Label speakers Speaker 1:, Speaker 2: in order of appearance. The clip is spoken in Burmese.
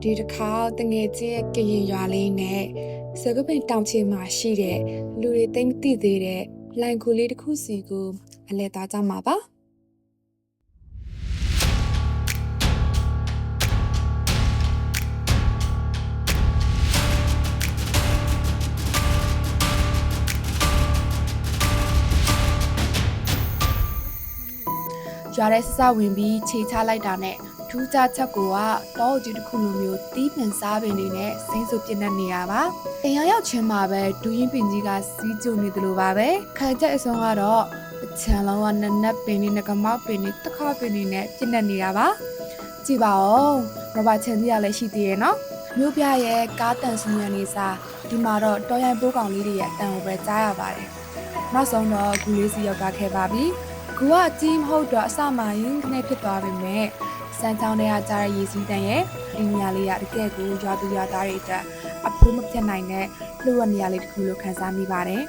Speaker 1: ဒီတစ်ခါတငယ်ချင်းရဲ့ကရင်ရွာလေးနဲ့စကုပင်တောင်ချေမှာရှိတဲ့လူတွေသိမ့်မသိသေးတဲ့လိုင်ကူလေးတစ်ခုစီကိုအလဲသားကြမှာပါရွာတဲ့ဆဆဝင်ပြီးခြေချလိုက်တာနဲ့ထူးခြားချက်ကတော့ကြီးတစ်ခုလိုမျိုးတီးပင်စားပင်တွေနဲ့စိမ့်စုပ်ပြင်းနေရပါအိမ်ရောက်ချင်းမှာပဲဒူးရင်ပင်ကြီးကစီးကျုံနေသလိုပါပဲခံချက်အစုံကတော့အချံလုံးကနက်နက်ပင်နဲ့ငကမောက်ပင်နဲ့တခါပင်နဲ့ပြင်းနေတာပါကြည့်ပါဦးရဘာချန်ကြီးကလည်းရှိသေးရဲ့နော်မြို့ပြရဲ့ကားတန်စူရန်နေစားဒီမှာတော့တော်ရိုင်ပိုးကောင်လေးတွေရဲ့အတန်ကိုပဲကြားရပါတယ်နောက်ဆုံးတော့ဂူလေးစီရောက်တာခဲ့ပါပြီကူကအကြီးမဟုတ်တော့အစမှရင်ခနဲ့ဖြစ်သွားပြီမဲ့စမ်းချောင်းတွေကကြားရရည်စည်းတန်ရဲ့ဒီနေရာလေးကတကယ်ကိုရွာသူရွာသားတွေအတွက်အဖိုးမပြတ်နိုင်တဲ့လှုပ်ရနေရာလေးတစ်ခုလို့ခန်းစားမိပါတယ်